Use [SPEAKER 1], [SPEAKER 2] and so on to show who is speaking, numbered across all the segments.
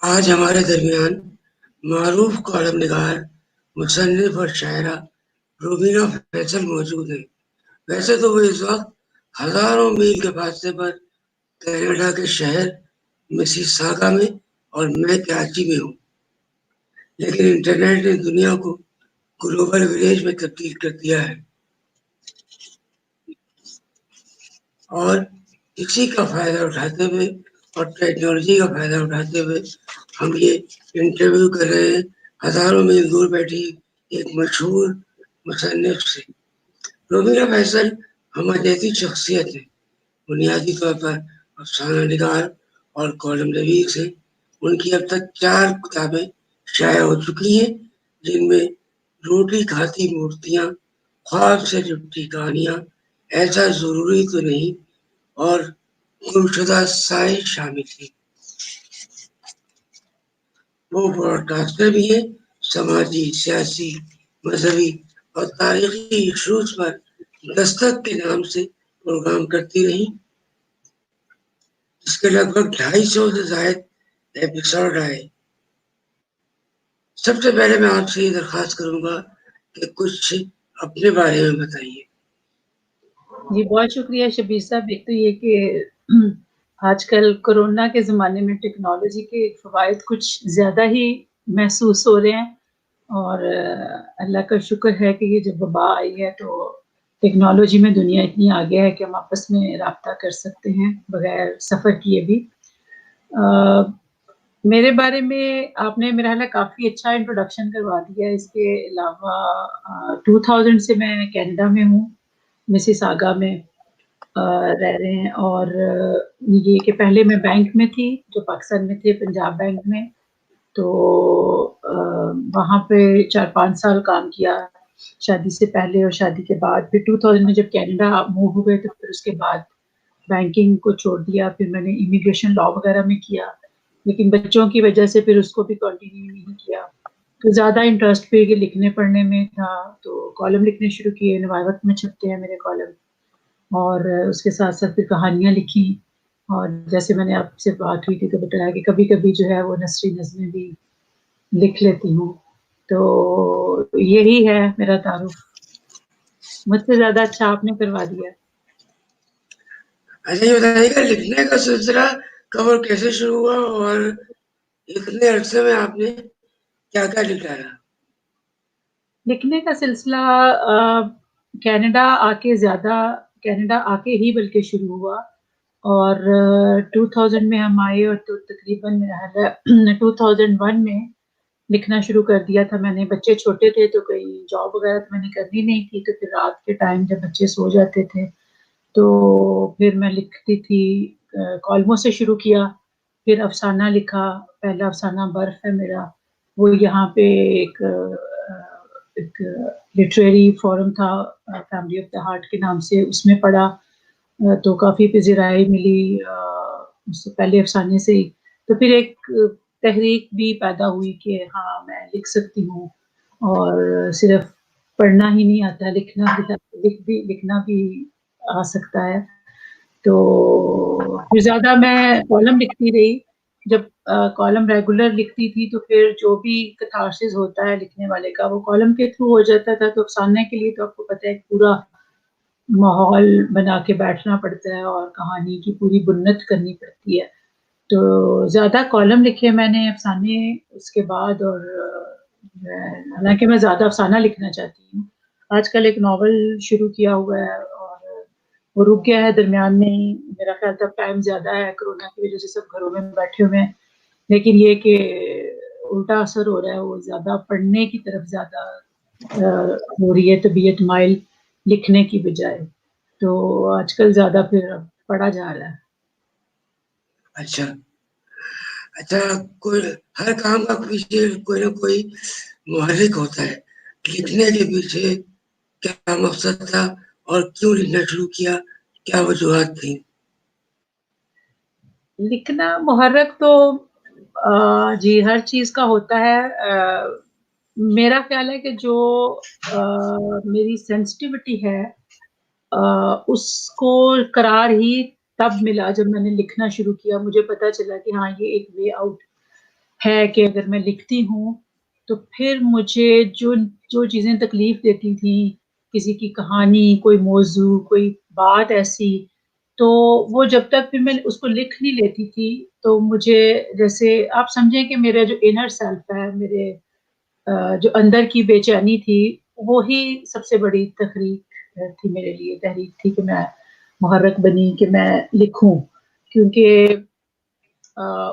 [SPEAKER 1] آج ہمارے درمیان معروف کالم نگار، مصنف اور شاعرہ روبینہ فیصل موجود ہیں۔ ویسے تو وہ اس وقت ہزاروں میل کے فاصلے پر کینیڈا کے شہر مسیساگا میں اور میں کراچی میں ہوں، لیکن انٹرنیٹ نے دنیا کو گلوبل ولیج میں تبدیل کر دیا ہے، اور اسی کا فائدہ اٹھاتے ہوئے اور ٹیکنالوجی کا فائدہ اٹھاتے ہوئے ہم یہ انٹرویو کر رہے ہیں ہزاروں میل دور بیٹھی ایک مشہور مصنف سے۔ روبینہ فیصل ہماری جیسی شخصیت ہے، بنیادی طور پر افسانہ نگار اور کالم نویس ہیں۔ ان کی اب تک 4 کتابیں شائع ہو چکی ہیں، جن میں روٹی کھاتی مورتیاں، خواب سے جٹی کہانیاں، ایسا ضروری تو نہیں اور گمشدہ سائل شامل تھی۔ وہ براڈ کاسٹر بھی ہیں، سماجی، سیاسی، مذہبی اور تاریخی ایشوز پر دستک کے نام سے پروگرام کرتی رہی، جس کے لگ بھگ 250 سے زائد ایپیسوڈ آئے۔ سب سے پہلے میں آپ سے یہ درخواست کروں گا کہ کچھ اپنے بارے میں بتائیے۔
[SPEAKER 2] جی بہت شکریہ شبیر صاحب۔ ایک تو یہ کہ آج کل کورونا کے زمانے میں ٹیکنالوجی کے فوائد کچھ زیادہ ہی محسوس ہو رہے ہیں، اور اللہ کا شکر ہے کہ یہ جب وبا آئی ہے تو ٹیکنالوجی میں دنیا اتنی آگے ہے کہ ہم آپس میں رابطہ کر سکتے ہیں بغیر سفر کیے بھی۔ میرے بارے میں آپ نے میرا خیال ہے کافی اچھا انٹروڈکشن کروا دیا۔ اس کے علاوہ 2000 سے میں کینیڈا میں ہوں، مسیساگا میں رہ رہے ہیں، اور یہ کہ پہلے میں بینک میں تھی جو پاکستان میں تھے، پنجاب بینک میں، تو وہاں پہ 4-5 سال کام کیا، شادی سے پہلے اور شادی کے بعد۔ پھر 2000 میں جب کینیڈا موو ہوئے تو پھر اس کے بعد بینکنگ کو چھوڑ دیا، پھر میں نے امیگریشن لا وغیرہ میں کیا، لیکن بچوں کی وجہ سے پھر اس کو بھی کنٹینیو نہیں کیا۔ تو زیادہ انٹرسٹ پہ لکھنے پڑھنے میں تھا، تو کالم لکھنے شروع کیے، نوائے وقت میں چھپتے ہیں میرے کالم، اور اس کے ساتھ ساتھ پھر کہانیاں لکھی، اور جیسے میں نے آپ سے بات ہوئی تھی تو بتایا کہ کبھی کبھی جو ہے وہ نثری نظمیں بھی لکھ لیتی ہوں۔ تو یہی ہے میرا تعارف، مجھ سے زیادہ اچھا آپ نے کروا دیا۔
[SPEAKER 1] اچھا یہ بتائیے کہ لکھنے کا سلسلہ کب اور کیسے شروع ہوا، اور اتنے عرصے میں آپ نے کیا کیا لکھا ہے؟
[SPEAKER 2] لکھنے کا سلسلہ کینیڈا آ کے ہی بلکہ شروع ہوا، اور 2000 میں ہم آئے، اور تو تقریباً 2001 میں لکھنا شروع کر دیا تھا میں نے۔ بچے چھوٹے تھے تو کوئی جاب وغیرہ تو میں نے کرنی نہیں تھی، تو پھر رات کے ٹائم جب بچے سو جاتے تھے تو پھر میں لکھتی تھی، کالموں سے شروع کیا، پھر افسانہ لکھا۔ پہلا افسانہ برف ہے میرا، وہ یہاں پہ ایک لٹریری فورم تھا فیملی آف دا ہارٹ کے نام سے، اس میں پڑھا تو کافی پذیرائی ملی اس سے پہلے افسانے سے ہی۔ تو پھر ایک تحریک بھی پیدا ہوئی کہ ہاں میں لکھ سکتی ہوں، اور صرف پڑھنا ہی نہیں آتا، لکھنا بھی آ سکتا ہے۔ تو پھر زیادہ میں کالم لکھتی رہی۔ جب کالم ریگولر لکھتی تھی تو پھر جو بھی کتھارسس ہوتا ہے لکھنے والے کا وہ کالم کے تھرو ہو جاتا تھا۔ تو افسانے کے لیے تو آپ کو پتہ ہے پورا ماحول بنا کے بیٹھنا پڑتا ہے اور کہانی کی پوری بنت کرنی پڑتی ہے۔ تو زیادہ کالم لکھے میں نے، افسانے اس کے بعد، اور حالانکہ میں زیادہ افسانہ لکھنا چاہتی ہوں۔ آج کل ایک ناول شروع کیا ہوا ہے اور وہ رک گیا ہے درمیان میں ہی، میرا خیال تھا ٹائم زیادہ ہے، کورونا کی وجہ سے سب گھروں میں بیٹھے ہوئے ہیں، لیکن یہ کہ الٹا اثر ہو رہا ہے، وہ زیادہ پڑھنے کی طرف زیادہ ہو رہی ہے طبیعت مائل لکھنے کی بجائے، تو آج کل زیادہ پھر پڑھا جا رہا ہے۔
[SPEAKER 1] اچھا کوئی ہر کام کا پیچھے کوئی نہ کوئی محرک ہوتا ہے، لکھنے کے پیچھے کیا مقصد تھا اور کیوں لکھنا شروع کیا، کیا وجوہات تھیں؟
[SPEAKER 2] لکھنا محرک تو جی ہر چیز کا ہوتا ہے۔ میرا خیال ہے کہ جو میری سینسٹیوٹی ہے اس کو قرار ہی تب ملا جب میں نے لکھنا شروع کیا، مجھے پتا چلا کہ ہاں یہ ایک وے آؤٹ ہے کہ اگر میں لکھتی ہوں تو پھر مجھے جو چیزیں تکلیف دیتی تھیں، کسی کی کہانی، کوئی موضوع، کوئی بات ایسی، تو وہ جب تک پھر میں اس کو لکھ نہیں لیتی تھی تو مجھے جیسے آپ سمجھیں کہ میرا جو انر سیلف ہے، میرے جو اندر کی بے چینی تھی، وہی سب سے بڑی تھی میرے لیے، تحریک تھی کہ میں محرک بنی کہ میں لکھوں، کیونکہ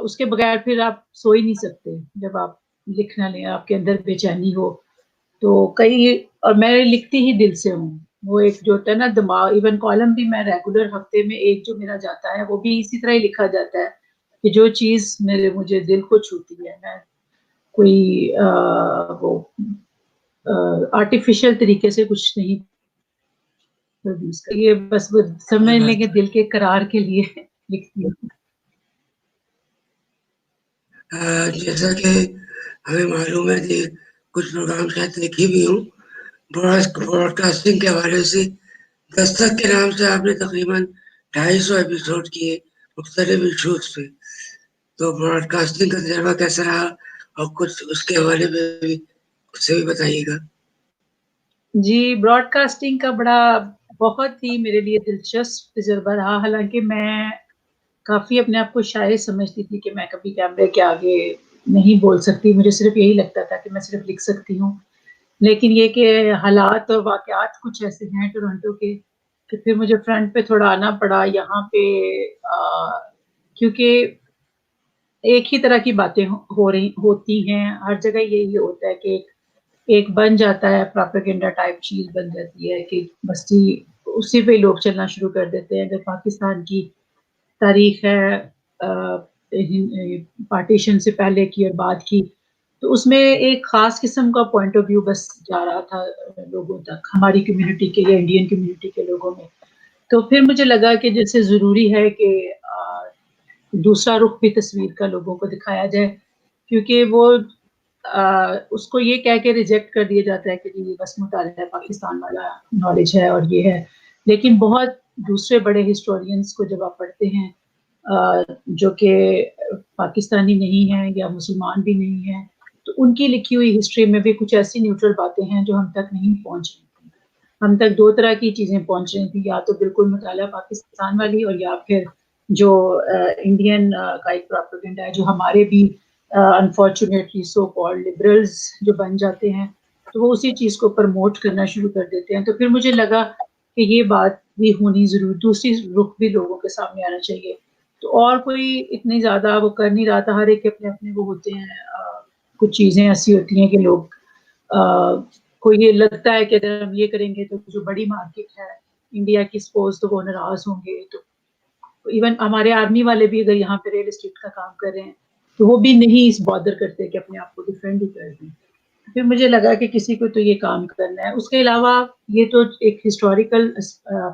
[SPEAKER 2] اس کے بغیر پھر آپ سو ہی نہیں سکتے جب آپ لکھ نہ لیں، آپ کے اندر بے چینی ہو تو اور میں لکھتی ہی دل سے ہوں، وہ ایک جو ہوتا ہے نا دماغ، ایون کالم بھی میں ریگولر ہفتے میں ایک جو میرا جاتا ہے وہ بھی اسی طرح ہی لکھا جاتا ہے کہ جو چیز مجھے دل کو چھوتی ہے، میں کوئی وہ آرٹیفیشل طریقے سے کچھ نہیں پروڈیوس کر، یہ بس وہ
[SPEAKER 1] یہ
[SPEAKER 2] سمجھ لیں
[SPEAKER 1] بات
[SPEAKER 2] کہ دل کے قرار کے لیے لکھتی ہوں۔
[SPEAKER 1] جیسا کہ ہمیں معلوم ہے کہ کچھ پروگرام شاید دیکھی بھی ہوں، براڈ کاسٹنگ کے حوالے سے دستک کے نام سے آپ نے تقریباً 250 ایپیسوڈ کیے مختلف ایشوز پہ، تو براڈ کاسٹنگ کا تجربہ کیسا رہا اور کچھ اس کے حوالے میں بھی اسے بھی بتائیے گا۔
[SPEAKER 2] جی، براڈ کاسٹنگ کا بہت ہی میرے لیے دلچسپ تجربہ رہا، حالانکہ میں کافی اپنے آپ کو شاعر سمجھتی تھی کہ میں کبھی کیمرے کے آگے نہیں بول سکتی، مجھے صرف یہی لگتا تھا کہ میں صرف لکھ سکتی ہوں، لیکن یہ کہ حالات اور واقعات کچھ ایسے ہیں ٹورنٹو کے کہ پھر مجھے فرنٹ پہ تھوڑا آنا پڑا یہاں پہ، کیونکہ ایک ہی طرح کی باتیں ہوتی ہیں ہر جگہ، یہی ہوتا ہے کہ ایک بن جاتا ہے پروپیگنڈا ٹائپ چیز بن جاتی ہے کہ بس جی اسی پہ لوگ چلنا شروع کر دیتے ہیں۔ اگر پاکستان کی تاریخ ہے پارٹیشن سے پہلے کی اور بعد کی، تو اس میں ایک خاص قسم کا پوائنٹ آف ویو بس جا رہا تھا لوگوں تک، ہماری کمیونٹی کے یا انڈین کمیونٹی کے لوگوں میں، تو پھر مجھے لگا کہ جیسے ضروری ہے کہ دوسرا رخ بھی تصویر کا لوگوں کو دکھایا جائے، کیونکہ وہ اس کو یہ کہہ کے ریجیکٹ کر دیا جاتا ہے کہ جی بس مطالعہ پاکستان والا نالج ہے اور یہ ہے، لیکن بہت دوسرے بڑے ہسٹورینس کو جب آپ پڑھتے ہیں جو کہ پاکستانی نہیں ہیں یا مسلمان بھی نہیں ہیں، تو ان کی لکھی ہوئی ہسٹری میں بھی کچھ ایسی نیوٹرل باتیں ہیں جو ہم تک نہیں پہنچ رہی تھیں۔ ہم تک دو طرح کی چیزیں پہنچ رہی تھیں، یا تو بالکل مطالعہ پاکستان والی، اور یا پھر جو انڈین کا ایک پروپیگنڈا ہے جو ہمارے بھی انفارچونیٹلی سو کالڈ لبرلز جو بن جاتے ہیں، تو وہ اسی چیز کو پرموٹ کرنا شروع کر دیتے ہیں۔ تو پھر مجھے لگا کہ یہ بات بھی ہونی ضرور، دوسری رخ بھی لوگوں کے سامنے آنا چاہیے، تو اور کوئی اتنی زیادہ وہ کر نہیں رہا تھا، ہر ایک کے اپنے اپنے وہ ہوتے ہیں، کچھ چیزیں ایسی ہوتی ہیں کہ لوگ کو یہ لگتا ہے کہ اگر ہم یہ کریں گے تو جو بڑی مارکیٹ ہے انڈیا کی سپوز تو وہ ناراض ہوں گے، تو ایون ہمارے آرمی والے بھی اگر یہاں پہ ریل اسٹیٹ کا کام کر رہے ہیں تو وہ بھی نہیں اس بادر کرتے کہ اپنے آپ کو ڈیفینڈ ہی کر دیں۔ پھر مجھے لگا کہ کسی کو تو یہ کام کرنا ہے۔ اس کے علاوہ یہ تو ایک ہسٹوریکل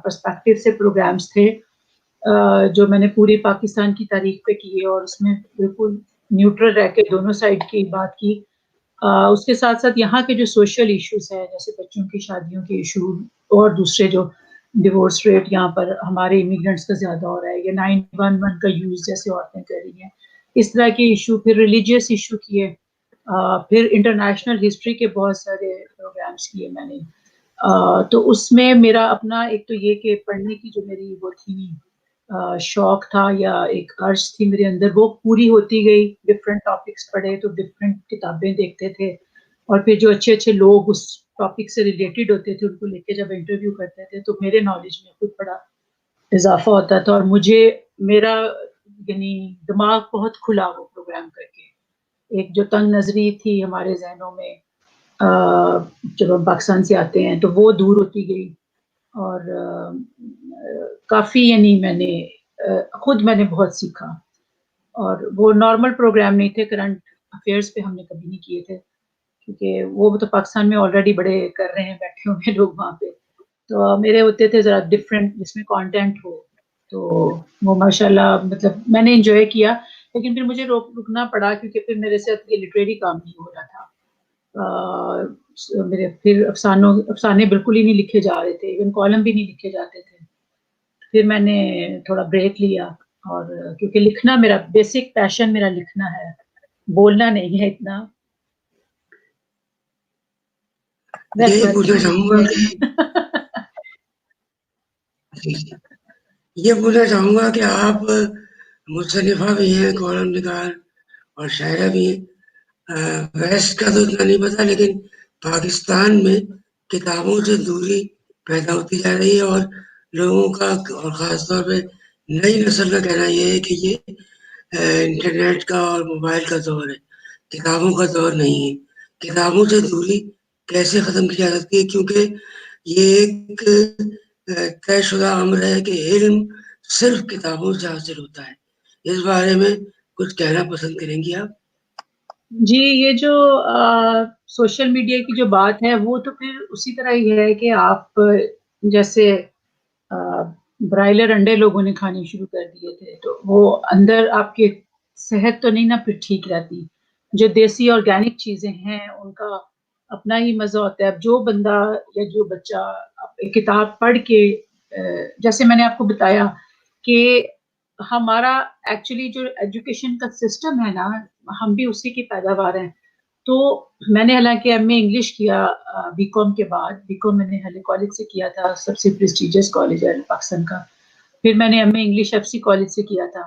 [SPEAKER 2] پرسپیکٹو سے پروگرامز تھے جو میں نے پوری پاکستان کی تاریخ پہ کیے، اور اس میں بالکل نیوٹرل رہ کے دونوں سائڈ کی بات کی۔ اس کے ساتھ ساتھ یہاں کے جو سوشل ایشوز ہیں جیسے بچوں کی شادیوں کے ایشو، اور دوسرے جو ڈیورس ریٹ یہاں پر ہمارے امیگرینٹس کا زیادہ ہو رہا ہے، یا 911 کا یوز جیسے عورتیں کر رہی ہیں، اس طرح کے ایشو، پھر ریلیجیس ایشو کیے، پھر انٹرنیشنل ہسٹری کے بہت سارے پروگرامز کیے میں نے۔ تو اس میں میرا اپنا ایک تو یہ کہ پڑھنے کی جو میری وہ تھی شوق تھا یا ایک عرض تھی میرے اندر، وہ پوری ہوتی گئی، ڈفرینٹ ٹاپکس پڑھے تو ڈفرینٹ کتابیں دیکھتے تھے، اور پھر جو اچھے اچھے لوگ اس ٹاپک سے ریلیٹڈ ہوتے تھے ان کو لے کے جب انٹرویو کرتے تھے تو میرے نالج میں خود بڑا اضافہ ہوتا تھا، اور مجھے میرا یعنی دماغ بہت کھلا وہ پروگرام کر کے، ایک جو تنگ نظری تھی ہمارے ذہنوں میں جب ہم پاکستان سے آتے ہیں تو وہ دور ہوتی گئی، اور کافی یعنی میں نے بہت سیکھا، اور وہ نارمل پروگرام نہیں تھے، کرنٹ افیئرس پہ ہم نے کبھی نہیں کیے تھے، کیونکہ وہ تو پاکستان میں آلریڈی بڑے کر رہے ہیں بیٹھے ہوئے لوگ وہاں پہ، تو میرے ہوتے تھے ذرا ڈفرینٹ جس میں کانٹینٹ ہو، تو وہ ماشاءاللہ مطلب میں نے انجوائے کیا، لیکن پھر مجھے رکنا پڑا کیونکہ پھر میرے سے یہ لٹریری کام نہیں ہو رہا تھا، میرے پھر افسانے بالکل ہی نہیں لکھے جا رہے تھے، ایون کالم بھی نہیں لکھے جاتے تھے، پھر میں نے تھوڑا بریک لیا، اور کیونکہ لکھنا میرا بیسک پیشن میرا لکھنا ہے، بولنا نہیں ہے اتنا.
[SPEAKER 1] یہ پوچھنا چاہوں گا کہ یہ پوچھنا چاہوں گا کہ آپ مصنفہ بھی ہیں، کالم نگار اور شاعرہ بھی ہیں. ویسٹ کا تو اتنا نہیں پتا، لیکن پاکستان میں کتابوں سے دوری پیدا ہوتی جا رہی ہے، اور لوگوں کا اور خاص طور پہ نئی نسل کا کہنا یہ ہے کہ یہ انٹرنیٹ کا اور موبائل کا دور ہے، کتابوں کا دور نہیں ہے. کتابوں سے دوری کیسے ختم کی جا سکتی ہے؟ کیونکہ یہ ایک طے شدہ امر ہے کہ علم صرف کتابوں سے حاصل ہوتا ہے. اس بارے میں کچھ کہنا پسند کریں گی آپ؟
[SPEAKER 2] جی، یہ جو سوشل میڈیا کی جو بات ہے وہ تو پھر اسی طرح ہی ہے کہ آپ جیسے برائلر انڈے لوگوں نے کھانے شروع کر دیے تھے، تو وہ اندر آپ کی صحت تو نہیں نا پھر ٹھیک رہتی. جو دیسی آرگینک چیزیں ہیں ان کا اپنا ہی مزہ ہوتا ہے. اب جو بندہ یا جو بچہ کتاب پڑھ کے جیسے میں نے آپ کو بتایا کہ ہمارا ایکچولی جو ایجوکیشن کا سسٹم ہے نا، ہم بھی اسی کی پیداوار ہیں. تو میں نے حالانکہ ایم اے انگلش کیا بی کام کے بعد. بی کام میں نے ہیلے کالج سے کیا تھا، سب سے پریسٹیجیس کالج ہے پاکستان کا. پھر میں نے M A English F C college سے کیا تھا.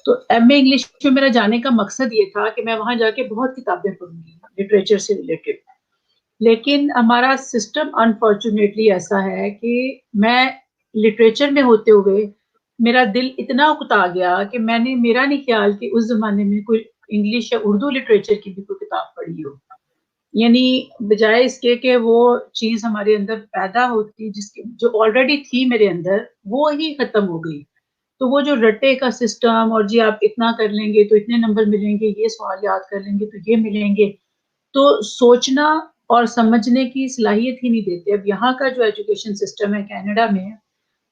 [SPEAKER 2] تو ایم اے انگلش میں میرا جانے کا مقصد یہ تھا کہ میں وہاں جا کے بہت کتابیں پڑھوں گی لٹریچر سے ریلیٹڈ. لیکن ہمارا سسٹم انفارچونیٹلی ایسا ہے کہ میں لٹریچر میں ہوتے ہوئے میرا دل اتنا اکتا گیا کہ میں نے میرا نہیں خیال کہ اس زمانے میں کوئی انگلش یا اردو لٹریچر کی بھی کوئی کتاب پڑھی ہو. یعنی بجائے اس کے کہ وہ چیز ہمارے اندر پیدا ہوتی جس کی جو آلریڈی تھی میرے اندر وہ ہی ختم ہو گئی. تو وہ جو رٹے کا سسٹم اور جی آپ اتنا کر لیں گے تو اتنے نمبر ملیں گے، یہ سوال یاد کر لیں گے تو یہ ملیں گے، تو سوچنا اور سمجھنے کی صلاحیت ہی نہیں دیتے. اب یہاں کا جو ایجوکیشن سسٹم ہے کینیڈا میں،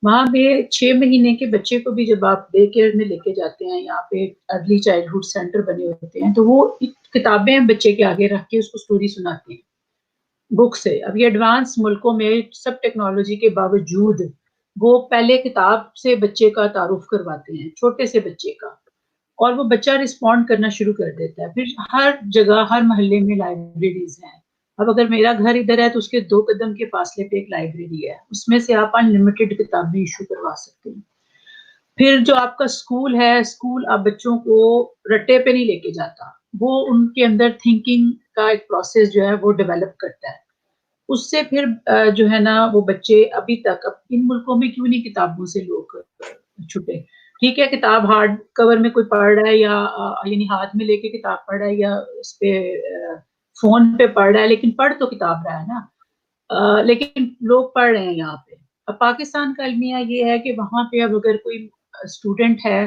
[SPEAKER 2] وہاں پہ 6 مہینے کے بچے کو بھی جب آپ ڈے کیئر میں لے کے جاتے ہیں، یہاں پہ ارلی چائلڈہڈ سینٹر بنے ہوتے ہیں، تو وہ کتابیں بچے کے آگے رکھ کے اس کو سٹوری سناتے ہیں بک سے. اب یہ ایڈوانس ملکوں میں سب ٹیکنالوجی کے باوجود وہ پہلے کتاب سے بچے کا تعارف کرواتے ہیں، چھوٹے سے بچے کا، اور وہ بچہ رسپونڈ کرنا شروع کر دیتا ہے. پھر ہر جگہ ہر محلے میں لائبریریز ہیں. اب اگر میرا گھر ادھر ہے تو اس کے 2 قدم کے فاصلے پہ ایک لائبریری ہے، اس میں سے آپ انلمیٹڈ کتابیں ایشو کروا سکتے ہیں. پھر جو آپ کا اسکول ہے، اسکول آپ بچوں کو رٹے پہ نہیں لے کے جاتا، وہ ان کے اندر تھنکنگ کا ایک پروسیس جو ہے وہ ڈیولپ کرتا ہے. اس سے پھر جو ہے نا وہ بچے ابھی تک، اب ان ملکوں میں کیوں نہیں کتابوں سے لوگ چھٹے. ٹھیک ہے کتاب ہارڈ کور میں کوئی پڑھ رہا ہے یا یعنی ہاتھ میں لے کے کتاب پڑھ رہا ہے یا اس پہ فون پہ پڑھ رہا ہے، لیکن پڑھ تو کتاب رہا ہے نا. لیکن لوگ پڑھ رہے ہیں یہاں پہ. اب پاکستان کا المیہ یہ ہے کہ وہاں پہ اب اگر کوئی اسٹوڈنٹ ہے،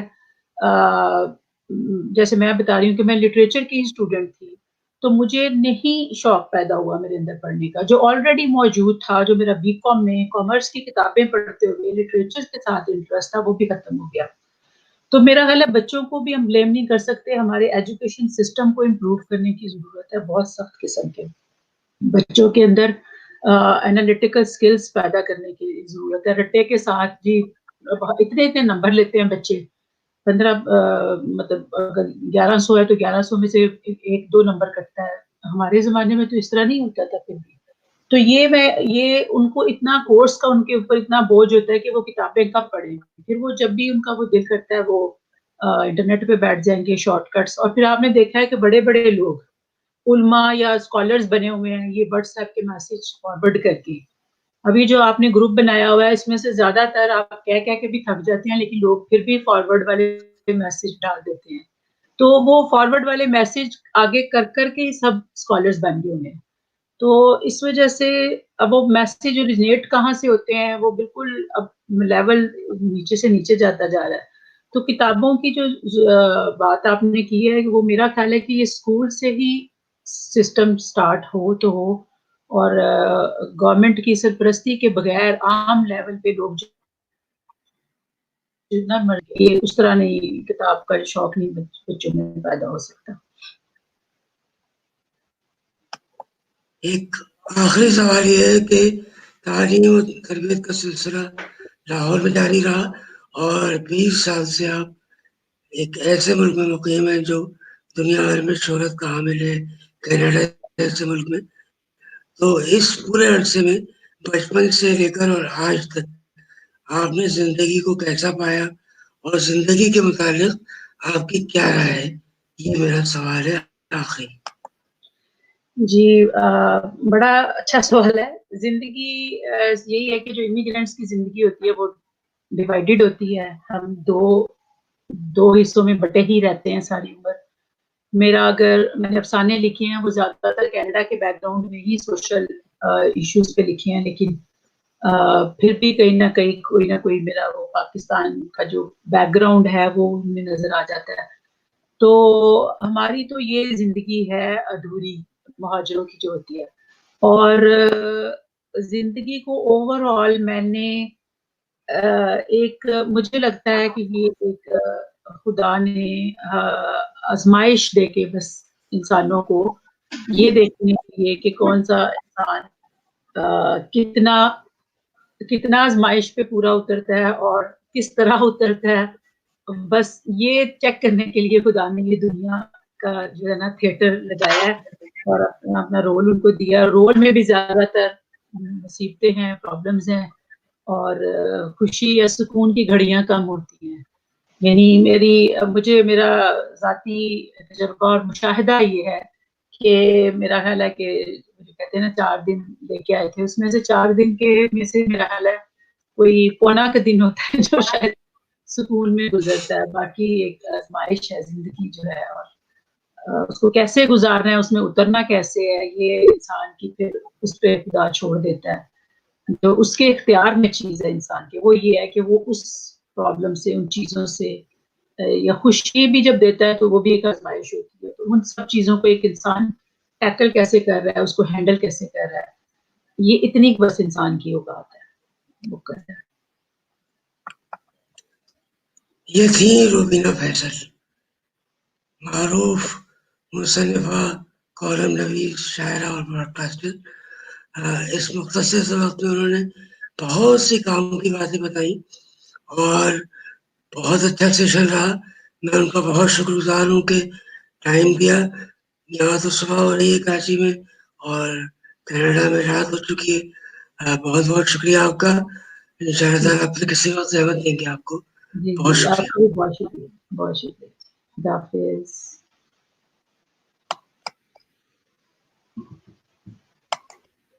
[SPEAKER 2] جیسے میں بتا رہی ہوں کہ میں لٹریچر کی اسٹوڈنٹ تھی، تو مجھے نہیں شوق پیدا ہوا میرے اندر پڑھنے کا. جو آلریڈی موجود تھا، جو میرا بی کام میں کامرس کی کتابیں پڑھتے ہوئے لٹریچر کے ساتھ انٹرسٹ تھا، وہ بھی ختم ہو گیا. تو میرا خیال ہے بچوں کو بھی ہم بلیم نہیں کر سکتے، ہمارے ایجوکیشن سسٹم کو امپروو کرنے کی ضرورت ہے بہت سخت قسم کے. بچوں کے اندر انالیٹیکل سکلز پیدا کرنے کی ضرورت ہے. رٹے کے ساتھ جی اتنے نمبر لیتے ہیں بچے، 15 مطلب اگر 1100 ہے تو 1100 میں سے 1-2 نمبر کٹتا ہے. ہمارے زمانے میں تو اس طرح نہیں ہوتا تھا. پھر بھی تو یہ ان کو اتنا کورس کا ان کے اوپر اتنا بوجھ ہوتا ہے کہ وہ کتابیں کب پڑھیں. پھر وہ جب بھی ان کا وہ دل کرتا ہے وہ انٹرنیٹ پہ بیٹھ جائیں گے شارٹ کٹس. اور پھر آپ نے دیکھا ہے کہ بڑے بڑے لوگ علماء یا اسکالرز بنے ہوئے ہیں یہ واٹس ایپ کے میسج فارورڈ کر کے. ابھی جو آپ نے گروپ بنایا ہوا ہے اس میں سے زیادہ تر آپ کہہ کے بھی تھک جاتے ہیں، لیکن لوگ پھر بھی فارورڈ والے میسج ڈال دیتے ہیں. تو وہ فارورڈ والے میسج آگے کر کے سب اسکالرز بن گئے ہوئے ہیں. تو اس وجہ سے اب وہ میسج اوریجنیٹ کہاں سے ہوتے ہیں وہ بالکل اب لیول نیچے سے نیچے جاتا جا رہا ہے. تو کتابوں کی جو بات آپ نے کی ہے وہ میرا خیال ہے کہ یہ اسکول سے ہی سسٹم سٹارٹ ہو تو ہو، اور گورنمنٹ کی سرپرستی کے بغیر عام لیول پہ لوگ جتنا مرضی اس طرح نہیں کتاب کا شوق نہیں بچوں میں پیدا ہو سکتا.
[SPEAKER 1] ایک آخری سوال یہ ہے کہ تعلیم و تربیت کا سلسلہ لاہور میں جاری رہا، اور 20 سال سے آپ ایک ایسے ملک میں مقیم ہیں جو دنیا بھر میں شہرت کا حامل ہے کینیڈا جیسے ملک میں. تو اس پورے عرصے میں بچپن سے لے کر اور آج تک آپ نے زندگی کو کیسا پایا اور زندگی کے متعلق آپ کی کیا رائے ہے؟ یہ میرا سوال ہے آخری.
[SPEAKER 2] جی بڑا اچھا سوال ہے. زندگی یہی ہے کہ جو امیگرینٹس کی زندگی ہوتی ہے وہ ڈیوائیڈڈ ہوتی ہے. ہم دو حصوں میں بٹے ہی رہتے ہیں ساری عمر. میرا اگر میں نے افسانے لکھے ہیں وہ زیادہ تر کینیڈا کے بیک گراؤنڈ میں ہی سوشل ایشوز پہ لکھے ہیں, لیکن پھر بھی کہیں نہ کہیں کوئی نہ کوئی میرا وہ پاکستان کا جو بیک گراؤنڈ ہے وہ ان میں نظر آ جاتا ہے. تو ہماری تو یہ زندگی ہے ادھوری مہاجروں کی جو ہوتی ہے. اور زندگی کو اوور آل میں نے ایک مجھے لگتا ہے کہ یہ ایک خدا نے آزمائش دے کے بس انسانوں کو یہ دیکھنے کے لیے کہ کون سا انسان کتنا آزمائش پہ پورا اترتا ہے اور کس طرح اترتا ہے, بس یہ چیک کرنے کے لیے خدا نے یہ دنیا کا جو ہے نا تھیٹر لگایا ہے اور اپنا رول ان کو دیا. رول میں بھی زیادہ تر مصیبتیں ہیں, پرابلمز ہیں, اور خوشی یا سکون کی گھڑیاں کم ہوتی ہیں. یعنی مجھے میرا ذاتی تجربہ اور مشاہدہ یہ ہے کہ میرا خیال ہے کہ جو کہتے ہیں نا 4 دن لے کے آئے تھے, اس میں سے 4 دن کے میں سے میرا خیال ہے کوئی پونا کا دن ہوتا ہے جو شاید سکون میں گزرتا ہے. باقی ایک آزمائش ہے زندگی جو ہے, اور اس کو کیسے گزارنا ہے, اس میں اترنا کیسے ہے, یہ انسان کی پھر اس پہ خدا چھوڑ دیتا ہے. جو اس کے اختیار میں چیز ہے انسان کے, وہ یہ ہے کہ وہ اس پرابلم سے, ان چیزوں سے, یا خوشی بھی جب دیتا ہے تو وہ بھی ایک آزمائش ہوتی ہے. تو ان سب چیزوں کو ایک انسان ٹیکل کیسے کر رہا ہے, اس کو ہینڈل کیسے کر رہا ہے, یہ اتنی بس انسان کی اوقات ہے وہ کر رہا ہے.
[SPEAKER 1] یہ تھی روبینہ فیصل, معروف مصنفہ, کالم نویس, شاعرہ اور براڈ کاسٹر. اس مختصر سے وقت میں انہوں نے بہت سی کام کی باتیں بتائیں اور بہت اچھا سیشن رہا. میں ان کا بہت شکر گزار ہوں کہ ٹائم دیا. یہاں تو صبح ہو رہی ہے کراچی میں اور کینیڈا میں رات ہو چکی ہے. بہت بہت شکریہ آپ کا. ان شاء اللہ تعالیٰ اپنے کسی وقت زحمت دیں گے آپ کو.
[SPEAKER 2] جی
[SPEAKER 1] بہت
[SPEAKER 2] جی, آپ
[SPEAKER 1] شکریہ.
[SPEAKER 2] کا بھی بہت شکریہ, بہت شکریہ. خدا حافظ.